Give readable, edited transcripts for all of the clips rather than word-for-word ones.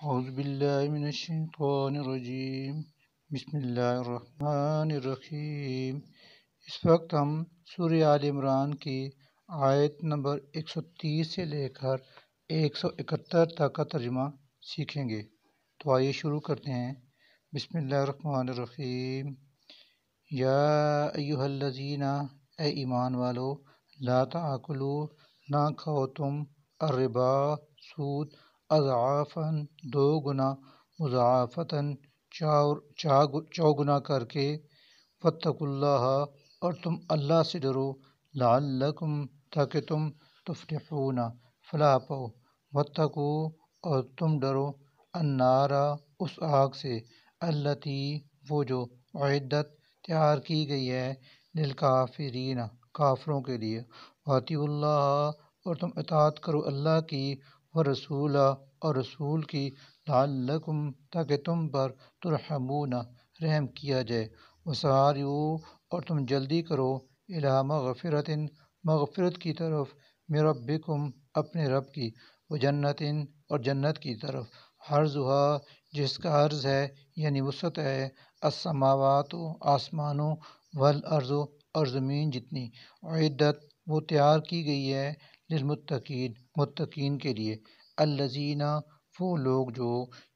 اعوذ باللہ من الشیطان الرجیم بسم اللہ الرحمن الرحیم۔ اس وقت ہم سورہ آل عمران کی آیت نمبر 130 سے لے کر 171 تک کا ترجمہ سیکھیں گے، تو آئیے شروع کرتے ہیں۔ بسم اللہ الرحمن الرحیم۔ یا ایہا الذین، اے ایمان والو، لا تاکلوا، نہ کھاؤ تم، الربا، سود، اضعافاً، دو گنا، مضاعفتاً، چوگنا کر کے، واتقوا اللہ، اور تم اللہ سے ڈرو، لعلکم، تاکہ تم تفلحون، فلاح پاؤ، واتقوا، اور تم ڈرو، النار، اس آگ سے، التی، وہ جو، اعدت، تیار کی گئی ہے، للکافرین، کافروں کے لیے، واطیعوا اللہ، اور تم اطاعت کرو اللہ کی، ورسولہ، اور رسول کی، لعلکم، تاکہ تم پر ترحمون، رحم کیا جائے، وسارعوا، اور تم جلدی کرو، الی مغفرۃ، مغفرت کی طرف، من ربکم، اپنے رب کی، وجنت، اور جنت کی طرف، عرضھا، جس کا عرض ہے یعنی وسعت ہے، السماوات، آسمانوں، والارض، اور زمین جتنی، اعدت، وہ تیار کی گئی ہے، للمتقین، متقین کے لیے، الذین، وہ لوگ جو،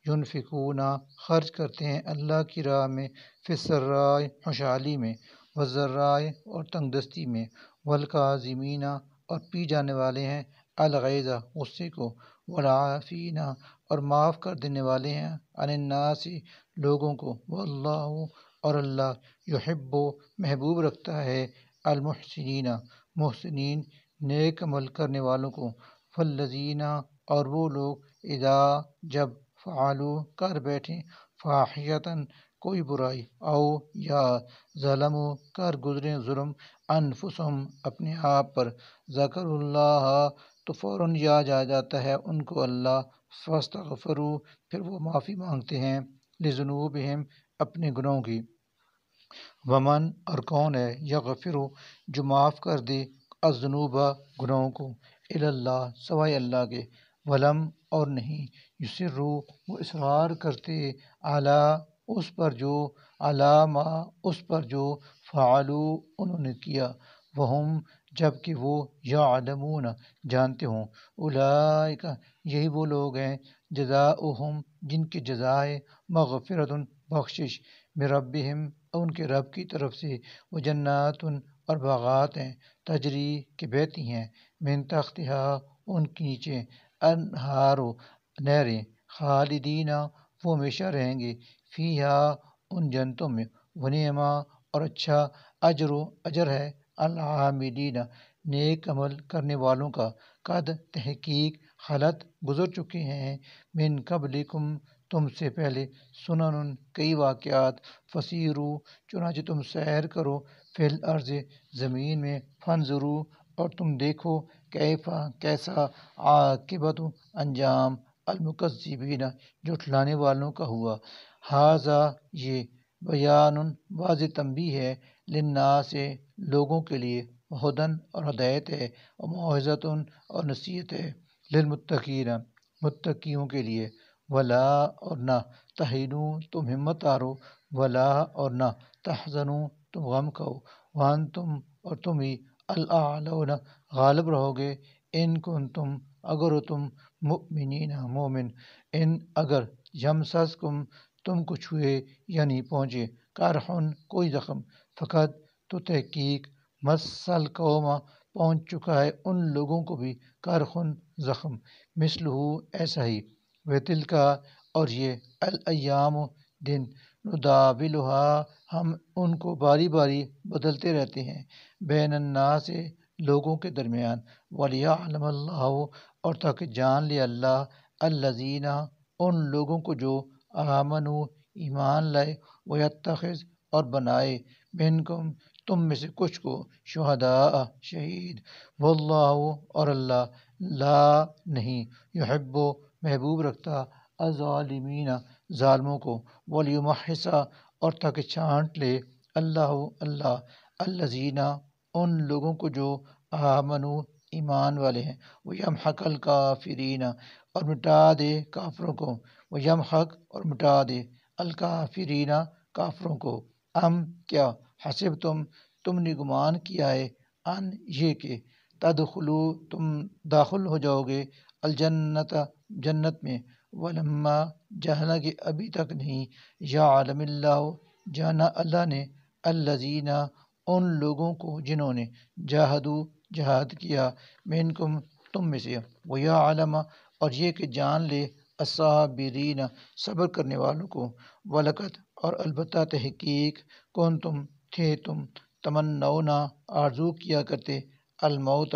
ینفقون، خرچ کرتے ہیں اللہ کی راہ میں، فی السراء، خوشحالی میں، والضراء، اور تنگ دستی میں، والکاظمین، اور پی جانے والے ہیں، الغیظ، غصے کو، والعافین، اور معاف کر دینے والے ہیں، عن الناس، لوگوں کو، واللہ، اور اللہ، یحب، محبوب رکھتا ہے، المحسنین، محسنین، نیک عمل کرنے والوں کو، فالذین، اور وہ لوگ، اذا، جب، فعلوا، کر بیٹھیں، فاحشۃ، کوئی برائی، او، یا، ظلموا، کر گزریں ظلم، انفسہم، اپنے آپ پر، ذکر اللہ، تو فوراً یاد آ جاتا ہے ان کو اللہ، فاستغفروا، پھر وہ معافی مانگتے ہیں، لذنوبہم، اپنے گناہوں کی، ومن، اور کون ہے، یغفر، جو معاف کر دے، الذنوب، گناہوں کو، الی اللہ، سوائے اللہ کے، ولم، اور نہیں، یصروا، وہ اصرار کرتے، علی، اس پر جو، علی ما، اس پر جو، فعلوا، انہوں نے کیا، وہم، جب کہ وہ، یعلمون، جانتے ہوں، اولئک، یہی وہ لوگ ہیں، جزاؤہم، جن کی جزائے، مغفرۃ، بخشش، من ربہم، ان کے رب کی طرف سے، وجنات، اور باغات ہیں، تجری، کہ بہتی ہیں، من تحتہا، ان کے نیچے، انہار، نہریں، خالدین، وہ ہمیشہ رہیں گے، فیہا، ان جنتوں میں، ونعما، اور اچھا، اجر ہے، العاملین، نیک عمل کرنے والوں کا، قد، تحقیق، خلط، گزر چکے ہیں، من قبلکم، تم سے پہلے، سنن، کئی واقعات، فسیرو، چنانچہ تم سیر کرو، فی الارض، زمین میں، فانظروا، اور تم دیکھو، کیسا، عاقبت، انجام، المکذبین، جھٹلانے والوں کا ہوا، ھذا، یہ، بیان، واضح تنبیہ ہے، للناس، لوگوں کے لیے، ہدن، اور ہدایت ہے، وموعظۃ، اور نصیحت ہے، للمتقین، متقیوں کے لیے، ولا، اور نہ، تہینوا، تم ہمت ہارو، ولا، اور نہ، تحزنوا، تم غم کھاؤ، وانتم، اور تم ہی، الاعلون، غالب رہو گے، ان کنتم، اگر ہو تم، مؤمنین، مومن، ان، اگر، یمسسکم، تم کو چھوئے، یعنی پہنچے، قرحن، کوئی زخم، فقط، تو تحقیق، مسل قوم، پہنچ چکا ہے ان لوگوں کو بھی، قرحن، زخم، مثلہ، ایسا ہی، وتلکا، اور یہ، الایام، دن، نداولھا، ہم ان کو باری باری بدلتے رہتے ہیں، بین الناس، لوگوں کے درمیان، ولیعلم اللہ، اور تاکہ جان لے اللہ، الذین، ان لوگوں کو جو، آمنوا، ایمان لائے، ویتخذ، اور بنائے، منکم، تم میں سے کچھ کو، شہداء، شہید، واللہ، اور اللہ، لا، نہیں، یحب، محبوب رکھتا، الظالمین، ظالموں کو، ولیمحص، اور تاکہ چھانٹ لے، اللہ، اللہ، الذین، ان لوگوں کو جو، آمنوا، ایمان والے ہیں، ویمحق الکافرین، اور مٹا دے کافروں کو، ویمحق اور مٹا دے الکافرین کافروں کو۔ کیا حسب تم نے گمان کیا ہے، ان یہ کہ تدخلو تم داخل ہو جاؤ گے الجنت جنت میں، ولما جانا کہ ابھی تک نہیں، یعلم اللہ جانا اللہ نے الذین ان لوگوں کو جنہوں نے جاہدو جہاد کیا منکم تم میں سے، ویعلم اور یہ کہ جان لے الصابرین صبر کرنے والوں کو، ولقد اور البتہ تحقیق کنتم تھے تم تمنون آرزو کیا کرتے الموت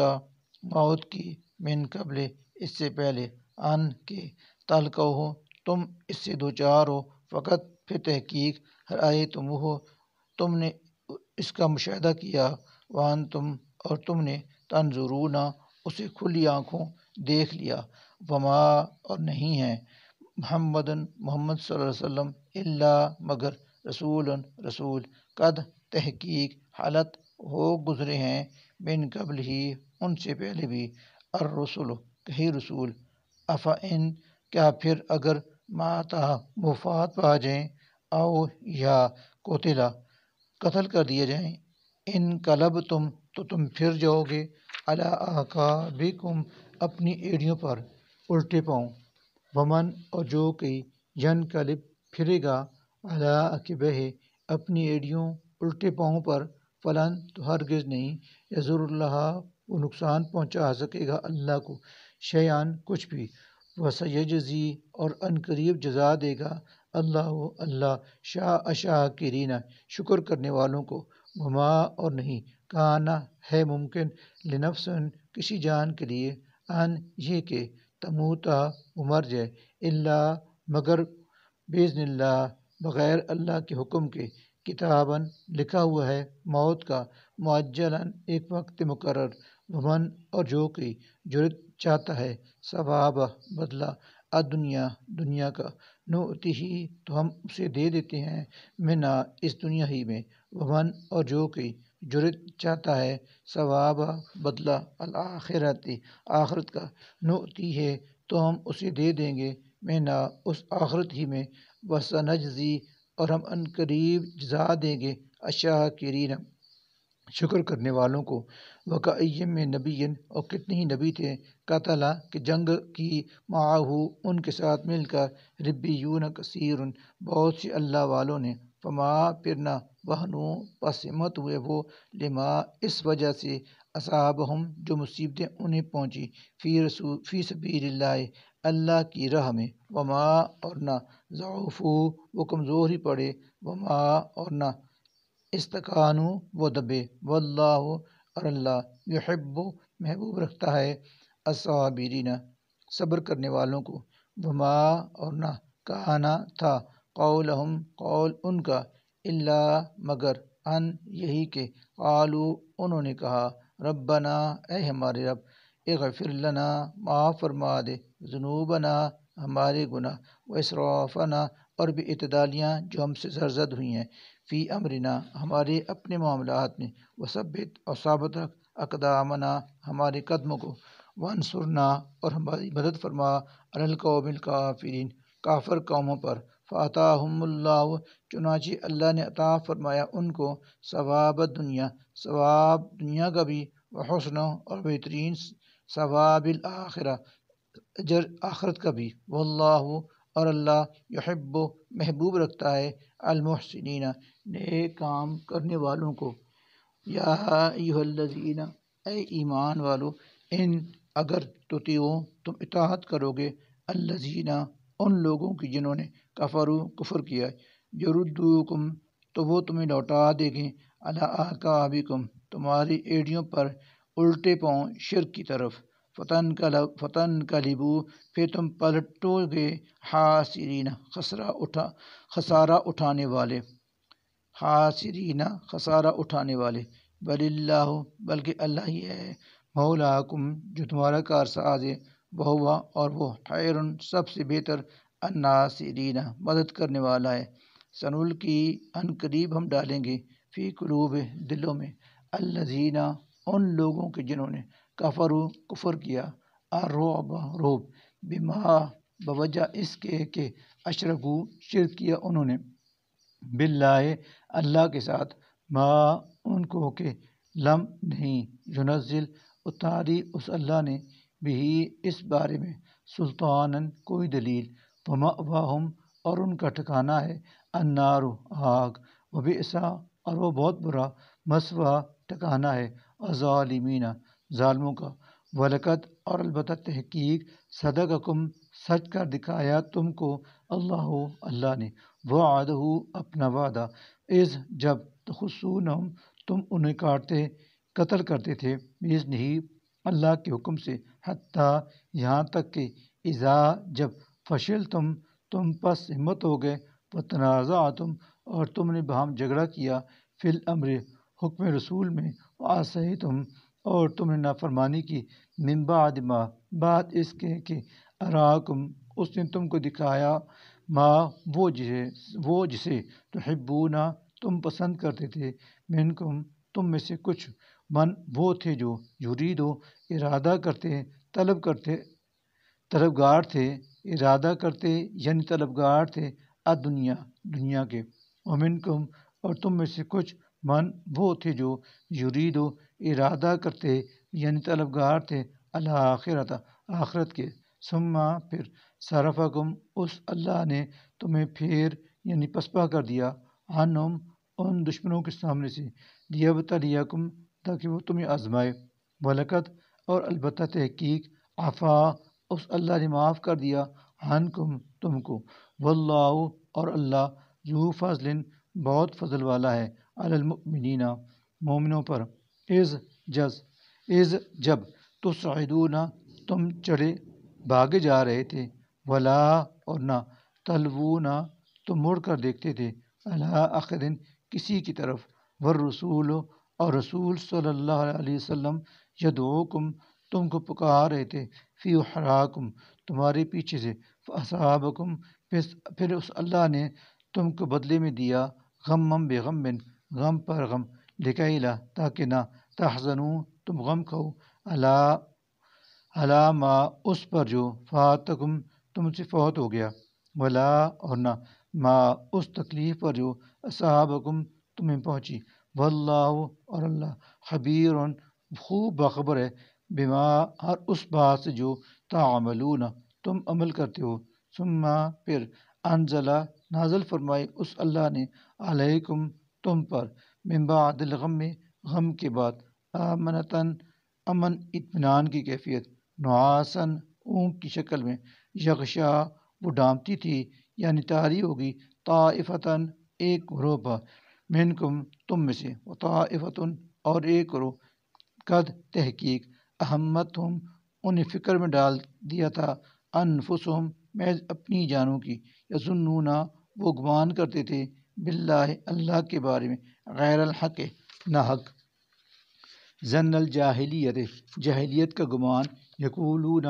موت کی من قبل اس سے پہلے ان کے تلقوہ تم اس سے دوچار ہو، فقط پھر تحقیق رائے تم ہو تم نے اس کا مشاہدہ کیا، وان تم اور تم نے تنظرون اسے کھلی آنکھوں دیکھ لیا، وما اور نہیں ہے محمد صلی اللہ علیہ وسلم الا مگر رسول قد تحقیق حالت ہو گزرے ہیں من قبل ہی ان سے پہلے بھی الرسل کئی رسول، افان کیا پھر اگر ماتا وفات پا جائیں، او یا قتلا قتل کر دیے جائیں، ان قلب تو تم پھر جاؤ گے علی اعقابکم اپنی ایڑیوں پر الٹے پاؤں، ومن اور جو کہ ینقلب پھرے گا علی عقبیہ اپنی ایڑیوں الٹے پاؤں پر، فلن تو ہرگز نہیں، یضر اللہ وہ نقصان پہنچا سکے گا اللہ کو، شیئن کچھ بھی، وسیجزی اور ان قریب جزا دے گا اللہ شاکرین شکر کرنے والوں کو، وما اور نہیں کانا ہے ممکن لنفس کسی جان کے لیے ان یہ کہ تموتا وہ مر جائے، الا مگر باذن اللہ بغیر اللہ کے حکم کے، کتاباً لکھا ہوا ہے موت کا، معجلاً ایک وقت مقرر، ومن اور جو کہ جرت چاہتا ہے ثواب بدلہ دنیا کا، نؤتہ تو ہم اسے دے دیتے ہیں منا اس دنیا ہی میں، ومن اور جو کہ جرت چاہتا ہے ثواب بدلہ الآخرت آخرت کا، نؤتی ہے تو ہم اسے دے دیں گے منا اس آخرت ہی میں، وسنجزی اور ہم ان قریب جزا دیں گے الشاکرین شکر کرنے والوں کو، وکأیم من نبی اور کتنے ہی نبی تھے قتل کہ جنگ کی معاہو ان کے ساتھ مل کر ربیون کثیر بہت سے اللہ والوں نے، فما پھر نہ وہنو پس ہمت ہوئے وہ، لما اس وجہ سے اصابہم جو مصیبتیں انہیں پہنچی، فی سبیل اللہ اللہ کی راہ میں، وما اور نہ ضعفو وہ کمزور ہی پڑے، وما اور نہ استکانو وہ دبے، واللہ اور اللہ یحب محبوب رکھتا ہے الصابرین صبر کرنے والوں کو، وما اور نہ کانا تھا قولہم قول ان کا، الا مگر ان یہی کہ قالو انہوں نے کہا ربنا اے ہمارے رب، اغفر لنا معاف فرما دے ذنوبنا ہمارے گناہ، واسرافنا اور بھی اعتدالیاں جو ہم سے سرزد ہوئی ہیں، فی امرنا ہمارے اپنے معاملات میں، وثبت اور ثابت رکھ اقدامنا ہمارے قدموں کو، وانصرنا اور ہماری مدد فرما علی القوم الکافرین کافر قوموں پر، فآتاہم اللہ چنانچہ اللہ نے عطا فرمایا ان کو ثواب دنیا ثواب دنیا کا بھی، وحسن اور بہترین ثواب الآخرہ اجر آخرت کا بھی، واللہ اور اللہ یحب محبوب رکھتا ہے المحسنین نیک کام کرنے والوں کو۔ یا ایھا الذین اے ایمان والو، ان اگر تطیعوا تم اطاعت کرو گے الذین ان لوگوں کی جنہوں نے کفر کیا، یردوکم تو وہ تمہیں لوٹا دیں گے علی اعقابکم تمہاری ایڑیوں پر الٹے پاؤں شرک کی طرف، فتنقلبوا پھر تم پلٹو گے خاسرین خسارہ اٹھانے والے، خاسرین خسارہ اٹھانے والے، بل اللہ بلکہ اللہ ہی ہے مولاکم جو تمہارا کارساز ہے، وہوا اور وہ خیر سب سے بہتر الناصرین مدد کرنے والا ہے، سنلقی ان قریب ہم ڈالیں گے فی قلوب دلوں میں الذین ان لوگوں کے جنہوں نے کفر کیا الرعب روب بما بوجہ اس کے کہ اشرکو شرک کیا انہوں نے باللہ اللہ کے ساتھ ما ان کو کہ لم نہیں ینزل اتاری اس اللہ نے بھی اس بارے میں سلطانن کوئی دلیل ومأواہم اور ان کا ٹھکانہ ہے النار آگ وبئسا اور وہ بہت برا مثویٰ ٹھکانہ ہے الظالمین ظالموں کا ولقد اور البتہ تحقیق صدقکم سچ کر دکھایا تم کو اللہ نے وعدہ اپنا وعدہ اذ جب تخصونہم تم انہیں کاٹتے قتل کرتے تھے بإذنہ اللہ کے حکم سے حتیٰ یہاں تک کہ اذا جب فشل تم پس ہمت ہو گئے وتنازعتم اور تم نے باہم جھگڑا کیا فی الامر حکم رسول میں وعصیتم اور تم نے نافرمانی کی من بعد ما بعد اس کے کہ اراکم اس نے تم کو دکھایا ما وہ جسے تحبونا تم پسند کرتے تھے منکم تم میں سے کچھ من وہ تھے جو یریدو ارادہ کرتے طلبگار تھے ارادہ کرتے یعنی طلبگار تھے دنیا کے ومنکم اور تم میں سے کچھ من وہ تھے جو یریدو ارادہ کرتے یعنی طلبگار تھے الآخرت آخرت کے ثم پھر صرفکم اس اللہ نے تمہیں پھر یعنی پسپا کر دیا عنہم ان دشمنوں کے سامنے سے لیبتلیکم تاکہ وہ تمہیں آزمائے ولقد اور البتہ تحقیق عفا اس اللہ نے معاف کر دیا عنکم تم کو واللہ اور اللہ ذو فضل بہت فضل والا ہے علی المؤمنین مومنوں پر اذ جب تصعدون تم چڑھے بھاگے جا رہے تھے ولا اور نہ تلوون تم مڑ کر دیکھتے تھے علی احد کسی کی طرف والرسول اور رسول صلی اللہ علیہ وسلم یدعوکم تم کو پکار رہے تھے فی احراکم تمہارے پیچھے سے فاصابکم پھر اس اللہ نے تم کو بدلے میں دیا غمم بغم غم پر غم لکیلا تاکہ نہ تحزنوا تم غم کھو علی ما اس پر جو فاتکم تم سے فوت ہو گیا ولا اور نہ ما اس تکلیف پر جو اصحابکم تمہیں پہنچی واللہ اور اللہ خبیر خوب باخبر ہے بما ہر اس بات سے جو تعملون تم عمل کرتے ہو ثم پھر انزل نازل فرمائی اس اللہ نے علیکم تم پر من بعد الغم غم کے بعد امنتن امن اطمینان کی کیفیت نعاسن اونگ کی شکل میں یغشا وہ ڈانپتی تھی یعنی طاری ہوگی طائفتن ایک گروہ پر منکم تم میں سے وطائفتن اور ایک گروہ قد تحقیق اہمتہم انہیں فکر میں ڈال دیا تھا انفسہم میں اپنی جانوں کی یظنون وہ گمان کرتے تھے باللہ اللہ کے بارے میں غیر الحق نہ حق ظن الجاہلیت جاہلیت کا گمان یقولون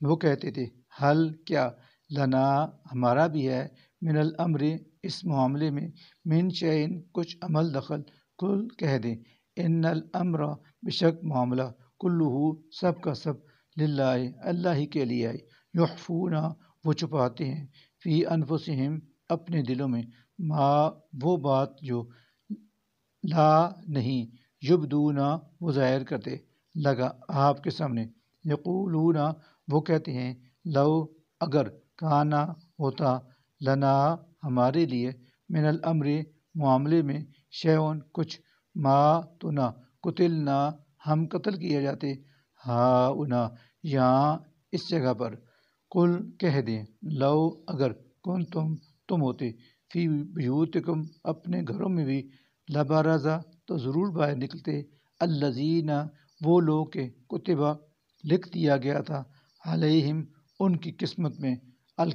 وہ کہتے تھے حل کیا لنا ہمارا بھی ہے من الامر اس معاملے میں من شیئن کچھ عمل دخل کل کہہ دیں ان الامر بشک معاملہ کلہ سب کا سب للہ اللہ ہی کے لیے یخفون وہ چھپاتے ہیں فی انفسہم اپنے دلوں میں ما وہ بات جو لا نہیں یبدون وہ ظاہر کرتے لگا آپ کے سامنے یقولون وہ کہتے ہیں لو اگر کانا ہوتا لنا ہمارے لیے من الامر معاملے میں شیون کچھ ما تو نہ قتلنا ہم قتل کیے جاتے ہاؤنا یہاں اس جگہ پر قل کہہ دیں لو اگر تم ہوتے فی بیوتکم اپنے گھروں میں بھی لبرزا تو ضرور باہر نکلتے الذین وہ لوگ کے کتبہ لکھ دیا گیا تھا علیہم ان کی قسمت میں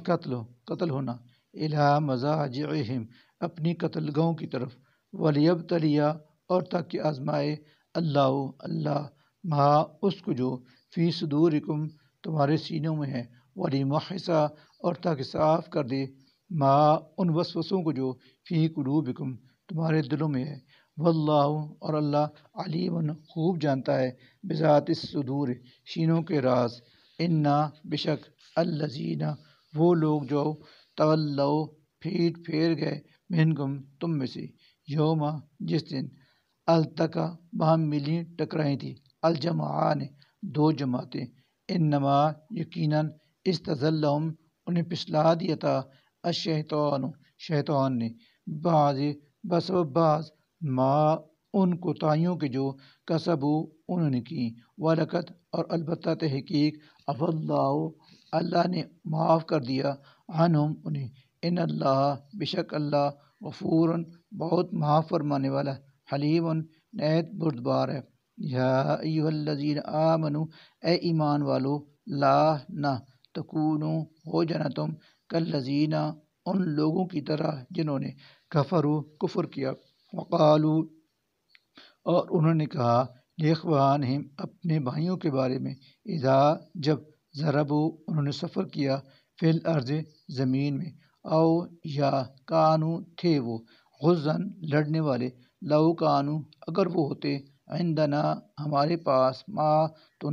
قتل ہونا الی مضاجعہم اپنی قتل گاہوں کی طرف ولیبتلیا اور تاکہ آزمائے اللہ ما اس کو جو فی صدورکم تمہارے سینوں میں ہے ولیمحصا اور تاکہ صاف کر دے ما ان وسوسوں کو جو فی قلوبکم تمہارے دلوں میں ہے واللہ اور اللہ علیم خوب جانتا ہے بذات الصدور سینوں کے راز انا بشک الذین وہ لوگ جو تولو پیٹ پھیر گئے منکم تم میں سے یوم جس دن التقا باہم ملی ٹکرائی تھی الجمعان دو جماعتیں انما یقیناً استزلہم انہیں پسلا دیا تھا الشیطان شیطان نے بعض بسبب بعض ما ان کوتاہیوں کے جو کسبو انہوں نے کی ولقد اور البتہ تحقیق عفا اللہ نے معاف کر دیا عنہم انہیں ان اللہ بشک اللہ غفور بہت معاف فرمانے والا حلیم نہایت بردبار ہے یا ایھا الذین آمنو اے ایمان والو لا نہ تکونو ہو جانا تم کالذین ان لوگوں کی طرح جنہوں نے کفر کیا وقالو اور انہوں نے کہا لاخوانہم اپنے بھائیوں کے بارے میں اذا جب ضربوا انہوں نے سفر کیا فی الارض زمین میں او یا کانو تھے وہ غزن لڑنے والے لو کانو اگر وہ ہوتے عندنا ہمارے پاس ما تو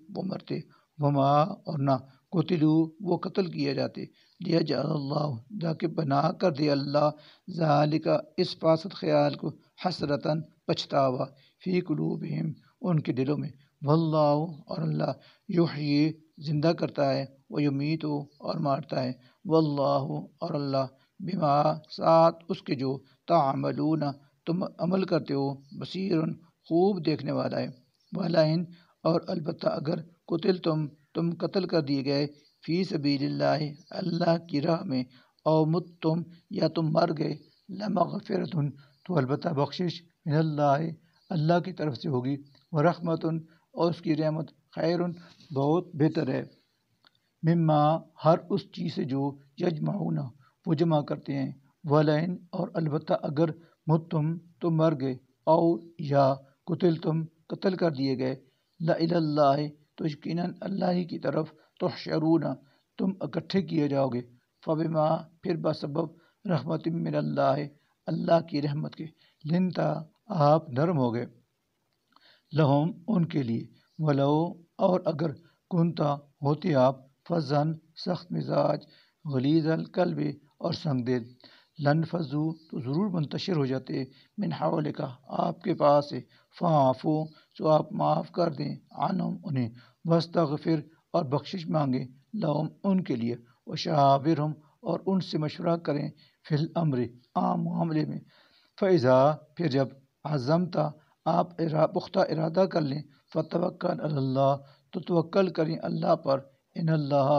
وہ مرتے وما اور نہ قتلو وہ قتل کیے جاتے لیجعل اللہ تاکہ بنا کر دے اللہ ذالک اس فاسد خیال کو حسرتاً پچھتاوا فی قلوبہم ان کے دلوں میں واللہ اور اللہ یحیی زندہ کرتا ہے ویمیت اور مارتا ہے واللہ اور اللہ بما ساتھ اس کے جو تعملون تم عمل کرتے ہو بصیر خوب دیکھنے والا ہے ولئن اور البتہ اگر قتل تم قتل کر دیے گئے فی سبیل اللہ اللہ کی راہ میں او مت تم یا تم مر گئے لمغفرۃ تو البتہ بخشش من اللہ کی طرف سے ہوگی ورحمت اور اس کی رحمت خیر بہت بہتر ہے مما ہر اس چیز سے جو یجمعون وہ جمع کرتے ہیں ولئن اور البتہ اگر مت تم مر گئے او یا قتل تم قتل کر دیے گئے لإلی اللہ تو یقیناً اللہ ہی کی طرف تحشرون تم اکٹھے کیے جاؤ گے فبما پھر بسبب رحمت من اللہ کی رحمت کے لنتا آپ نرم ہو گئے لہم ان کے لیے ولو اور اگر کنتا ہوتے آپ فظن سخت مزاج غلیظ القلب اور سنگ دل لنفضو تو ضرور منتشر ہو جاتے من حولکا آپ کے پاس سے فاعفو سو آپ معاف کر دیں عنہم انہیں واستغفر اور بخشش مانگیں لہم ان کے لیے وشاورہم اور ان سے مشورہ کریں فی الامر عام معاملے میں فیضا پھر جب عزمتا آپ پختہ ارادہ کر لیں فتوکل علی اللہ تو توکل کریں اللہ پر ان اللہ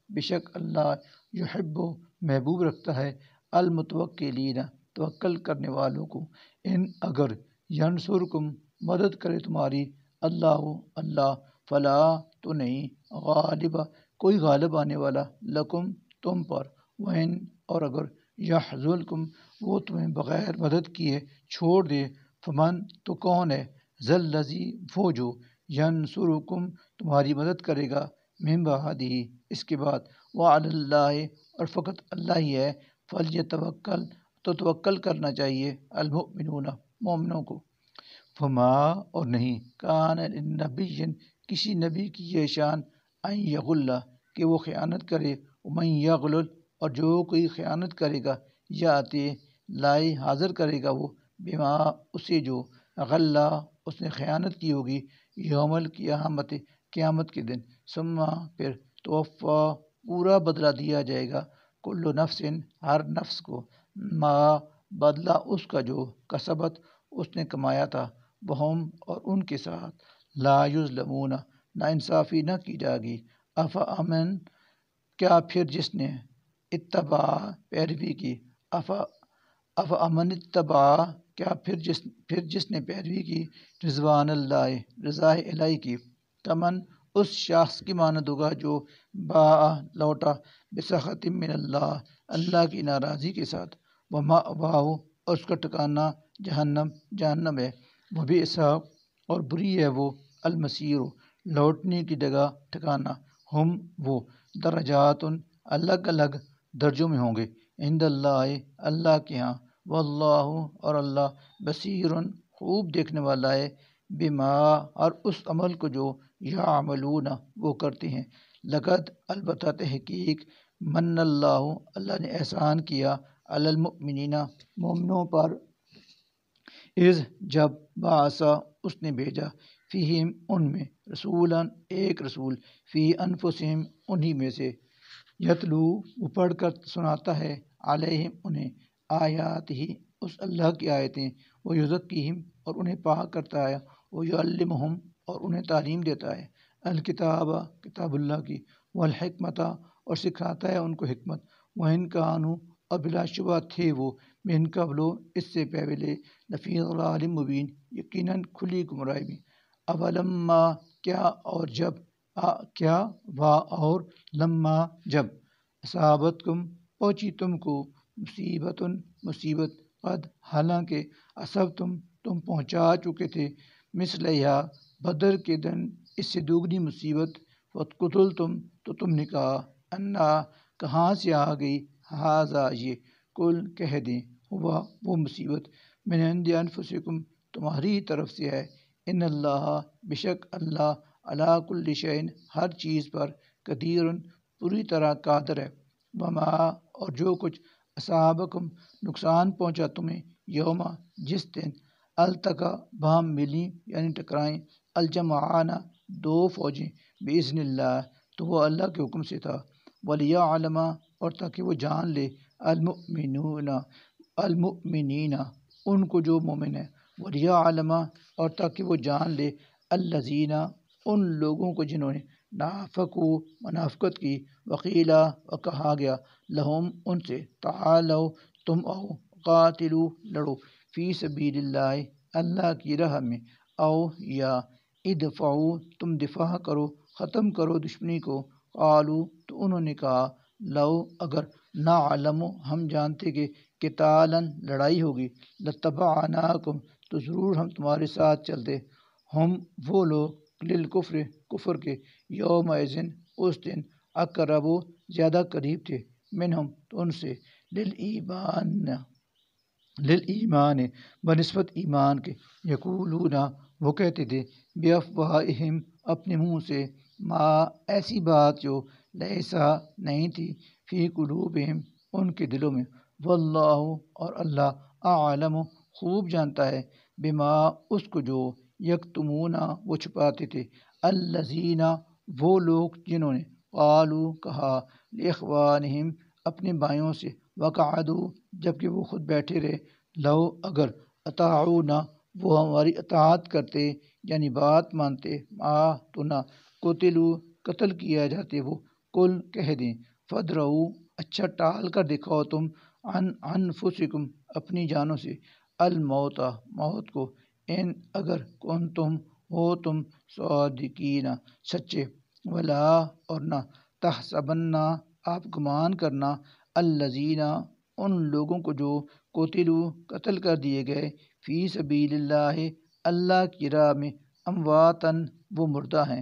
بشک اللہ یحب محبوب رکھتا ہے المتوکلین توکل کرنے والوں کو ان اگر ینصرکم مدد کرے تمہاری اللہ فلا تو نہیں غالب کوئی غالب آنے والا لکم تم پر وَإِنْ اور اگر یحزلکم وہ تمہیں بغیر مدد کیے چھوڑ دے فمن تو کون ہے ذلذی وہ جو ینصرکم تمہاری مدد کرے گا من بعدہ اس کے بعد وعلی اللہ اور فقط اللہ ہی ہے فلیتوکل تو توکل کرنا چاہیے المؤمنون مومنوں کو فما اور نہیں کان للنبی کسی نبی کی یہ شان ان یغل کہ وہ خیانت کرے ومن یغلل اور جو کوئی خیانت کرے گا یاتی لائے حاضر کرے گا وہ بما اسے جو غلہ اس نے خیانت کی ہوگی یوم القیامت قیامت کے دن ثم پھر توفا پورا بدلہ دیا جائے گا کل نفس ہر نفس کو ما بدلہ اس کا جو کسبت اس نے کمایا تھا وہم اور ان کے ساتھ لا یظلمون نا انصافی نہ کی جائے گی امن کیا پھر جس نے اتباع پیروی کی امن اتباع کیا پھر جس نے پیروی کی رضوان اللہ رضا الہی کی کمن اس شخص کی مانند ہوگا جو لوٹا بسخط من اللہ کی ناراضی کے ساتھ ومأواہ اور اس کا ٹھکانہ جہنم ہے وبئس اور بری ہے وہ المصیر لوٹنے کی جگہ ٹھکانہ ہم وہ درجات الگ الگ درجوں میں ہوں گے عند اللہ کے ہاں واللہ اور اللہ بصیر خوب دیکھنے والا ہے بما اور اس عمل کو جو یعملون وہ کرتے ہیں لقد البتہ تحقیق من اللہ اللہ نے احسان کیا علی المؤمنین مومنوں پر اذ جب بعثا اس نے بھیجا فیہم ان میں رسولاً ایک رسول فی انفسہم انہی میں سے یتلو وہ پڑھ کر سناتا ہے علیہم انہیں آیات ہی اس اللہ کی آیتیں وہ یزکیہم اور انہیں پاک کرتا ہے وہ یعلمہم اور انہیں تعلیم دیتا ہے الکتاب کتاب اللہ کی والحکمت اور سکھاتا ہے ان کو حکمت وَإِنْ كَانُوا اور بلا شبہ تھے وہ من قبل اس سے پہلے لفی ضلال مبین یقیناً کھلی گمراہی میں اولما کیا اور جب کیا وا اور لما جب اصابتکم پہنچی تم کو مصیبت قد حالانکہ تم پہنچا چکے تھے مثلیہ بدر کے دن اس سے دوگنی مصیبت قتلتم تو تم نے کہا انا کہاں سے آ گئی ہاذا یہ کل کہہ دیں ہوا وہ مصیبت من عند انفسکم تمہاری طرف سے ہے ان اللہ بشک اللہ علی کل شیء ہر چیز پر قدیر پوری طرح قادر ہے وما اور جو کچھ اصابکم نقصان پہنچا تمہیں یوم جس دن التقا بہم ملی یعنی ٹکرائیں الجمعان دو فوجیں باذن اللہ تو وہ اللہ کے حکم سے تھا ولیعلم اور تاکہ وہ جان لے المؤمنین ان کو جو مومن ہے ولیعلم اور تاکہ وہ جان لے الذین ان لوگوں کو جنہوں نے نافقو منافقت کی وقیلا اور کہا گیا لہم ان سے تعالو تم آؤ قاتلو لڑو فی سبیل اللہ اللہ کی راہ میں او یا ادفعو تم دفاع کرو ختم کرو دشمنی کو قالو تو انہوں نے کہا لو اگر نعلم ہم جانتے کہ قتالاً لڑائی ہوگی لتبعناکم تو ضرور ہم تمہارے ساتھ چلتے ہم وہ لوگ للکفر کفر کے یومئذ اس دن اقرب زیادہ قریب تھے منہم تو ان سے للایمان بنسبت ایمان کے یقولون وہ کہتے تھے بافواہہم اپنے منہ سے ما ایسی بات جو لیسا نہیں تھی فی قلوبہم ان کے دلوں میں واللہ اور اللہ اعلم خوب جانتا ہے بما اس کو جو یکتمون وہ چھپاتے تھے الذین وہ لوگ جنہوں نے قالو کہا لاخوانہم اپنے بھائیوں سے وقعدوا جبکہ وہ خود بیٹھے رہے لو اگر اطاعونا وہ ہماری اطاعت کرتے یعنی بات مانتے تو نہ قتل کیا جاتے وہ کل کہہ دیں فدرؤ اچھا ٹال کر دکھاؤ تم عن انفسکم اپنی جانوں سے الموت موت کو ان اگر کنتم ہو تم صادقین سچے ولا اور نہ تحسبن آپ گمان کرنا الذین ان لوگوں کو جو قتل کر دیے گئے فی سبیل اللہ اللہ کی راہ میں امواتن وہ مردہ ہیں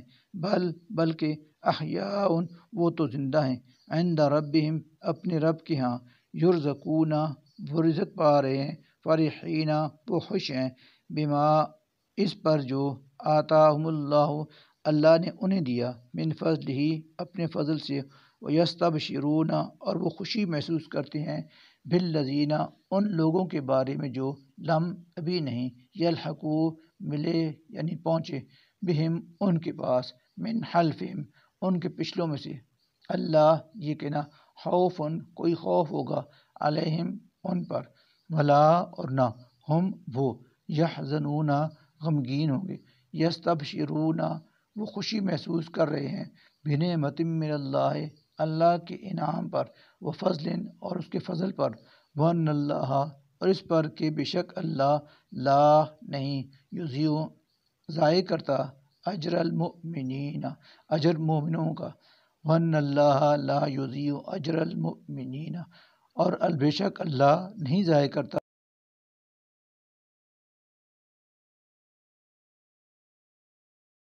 بلکہ احیاء وہ تو زندہ ہیں عند ربہم اپنے رب کے ہاں یرزقون وہ رزق پا رہے ہیں فرحین وہ خوش ہیں بما اس پر جو آتاہم اللہ اللہ نے انہیں دیا من فضل ہی اپنے فضل سے ویستبشرون اور وہ خوشی محسوس کرتے ہیں بالذین ان لوگوں کے بارے میں جو لم ابھی نہیں یلحقو ملے یعنی پہنچے بہم ان کے پاس من حلفہم ان کے پچھلوں میں سے اللہ یہ کہنا خوف کوئی خوف ہوگا علیہم ان پر ولا اور نہ ہم وہ یحزنون غمگین ہوں گے یستبشرون وہ خوشی محسوس کر رہے ہیں بنعمت من اللہ اللہ کے انعام پر و فضل اور اس کے فضل پر وان اللہ اور اس پر کہ بے شک اللہ لا نہیں یضیع ضائع کرتا اجر المؤمنین اجر مومنوں کا وان اللہ لا یضیع اجر المؤمنین اور البے شک اللہ نہیں ضائع کرتا